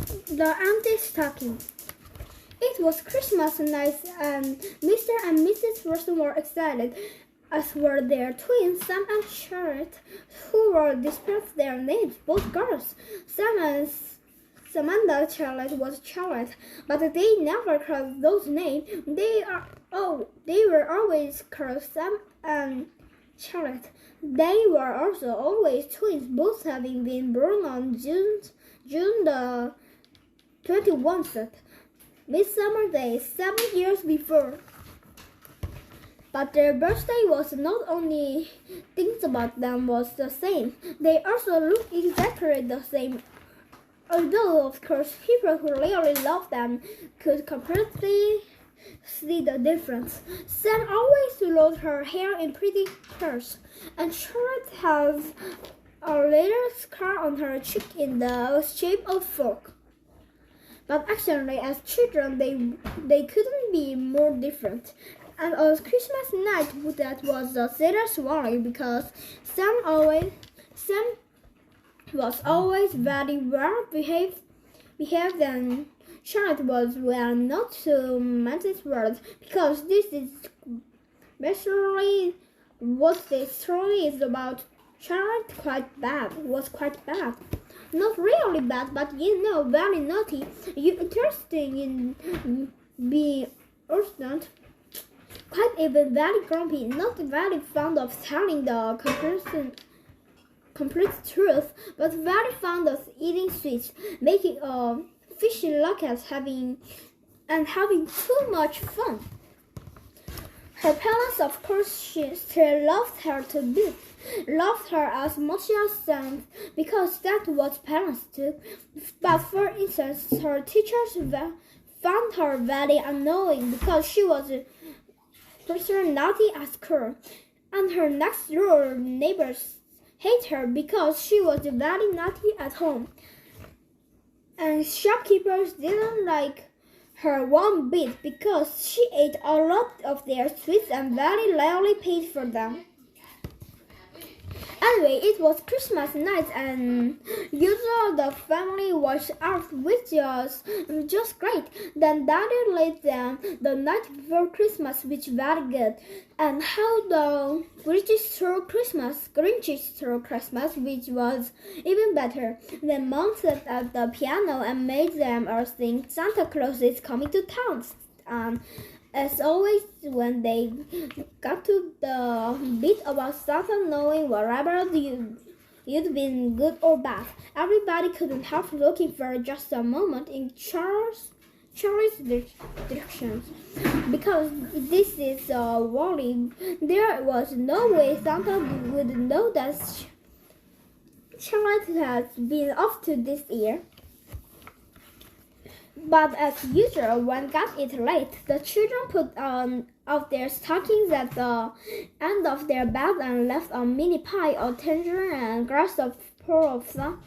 The Empty Stocking. It was Christmas night and Mr. and Mrs. Russell were excited, as were their twins, Sam and Charlotte, who were displayed their names, both girls. Samantha Charlotte was Charlotte, but they never called those names. They were always called Sam and Charlotte. They were also always twins, both having been born on June the 21st, Midsummer Day, 7 years before. But their birthday was not only things about them was the same, they also looked exactly the same. Although, of course, people who really loved them could completely see the difference. Sam always rolled her hair in pretty curls, and Charlotte has a little scar on her cheek in the shape of a fork. But actually, as children, they couldn't be more different. And on Christmas night, that was the sailor's worry because Sam was always very well behaved and Charlotte was well not to mention words because this is basically what the story is about. Charlotte was quite bad. Not really bad, but very naughty. Interesting in being urgent. Quite even very grumpy, not very fond of telling the complete truth, but very fond of eating sweets, making a fishy locket, having too much fun. Her parents, of course, still loved her to bits, loved her as much as Sam, because that's what parents do. But for instance, her teachers found her very annoying because she was pretty naughty at school, and her next door neighbors hate her because she was very naughty at home. And shopkeepers didn't like her one bit because she ate a lot of their sweets and very rarely paid for them. Anyway, it was Christmas night and usually the family was out, which was just great. Then Daddy laid them the night before Christmas, which was very good. And how the Grinch stole Christmas, which was even better. Then Mom sat at the piano and made them all sing Santa Claus is coming to town. As always, when they got to the bit about Santa knowing whatever you'd been good or bad, everybody couldn't help looking for just a moment in Charlie's direction. Because this is a warning, there was no way Santa would know that Charlotte has been off to this year. But as usual, when got it late, the children put out their stockings at the end of their bed and left a mini pie, a tangerine, and glass of pour for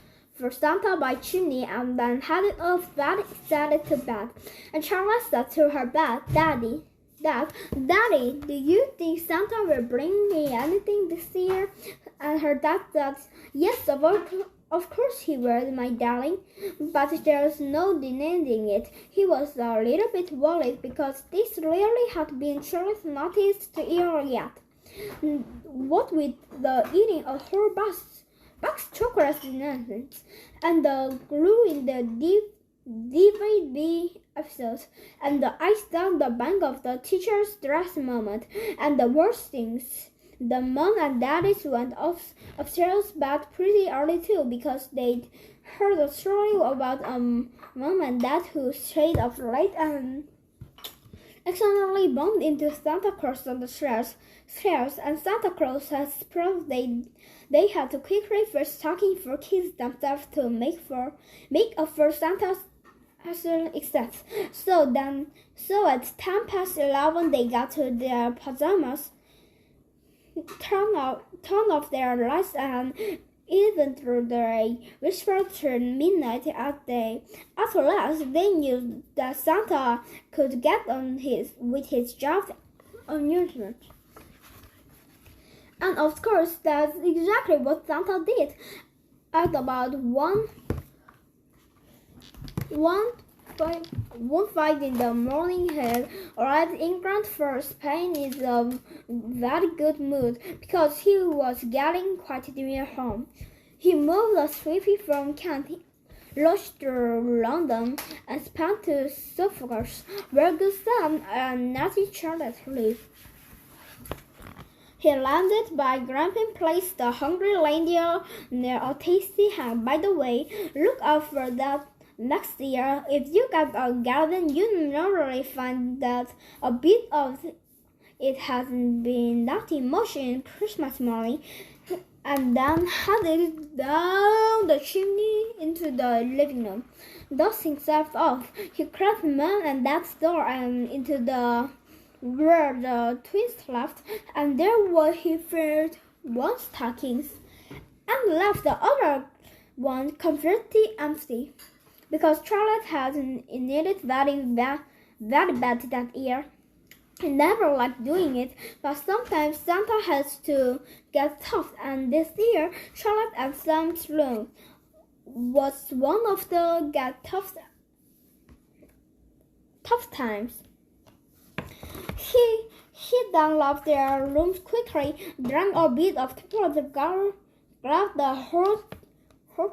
Santa by chimney, and then headed off very excited to bed. And Charlotte said to her bed, Daddy, do you think Santa will bring me anything this year? And her dad said, yes, of course he will, my darling, but there's no denying it. He was a little bit worried because this really had been Charlotte's naughtiest year yet. What with the eating a whole box chocolate and the glue in the DVD episodes, and the ice down the back of the teacher's dress moment, and the worst things. The mom and daddies went upstairs bed pretty early too because they'd heard a story about a mom and dad who stayed up late and accidentally bumped into Santa Claus on the stairs, and Santa Claus has proved they had to quickly first stocking for kids themselves to make up for Santa's excess. So at 11 they got to their pajamas, turned off their lights, and even though they whispered till midnight at last they knew that Santa could get on with his job unusual. And of course, that's exactly what Santa did. At about 1 1:05 in the morning, he arrived in Frankfurt, Spain, in a very good mood because he was getting quite near home. He moved swiftly from Kent, lodged to London, and spent to Suffolk, where Gustav and Nancy Charlotte lived. He landed by Grampian Place, the Hungry Reindeer, near a tasty ham. By the way, look out for that next year. If you get a garden, you normally find that a bit of it hasn't been that much in Christmas morning, and then headed down the chimney into the living room. Dusting himself off, he crept Mom and Dad's door and into the where the twins left, and there was he filled one stockings and left the other one completely empty, because Charlotte had needed very bad that year. He never liked doing it, but sometimes Santa has to get tough, and this year Charlotte and Sam Sloan was one of the get tough times. He then left their rooms quickly, drank a bit of tea, grabbed the whole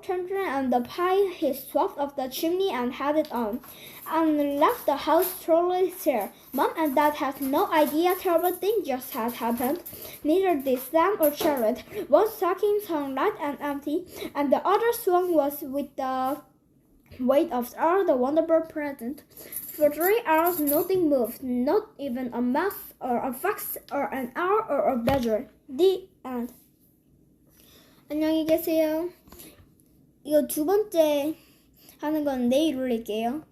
children and the pie he swept off the chimney and headed on, and left the house thoroughly there. Mom and Dad had no idea terrible thing just had happened. Neither did Sam or Charlotte. One stocking hung light and empty, and the other swung was with the weight of all the wonderful present. For 3 hours nothing moved, not even a mouse or a fox or an owl or a badger. The end. 안녕히 계세요. 이거 두 번째 하는 건 내일 올릴게요.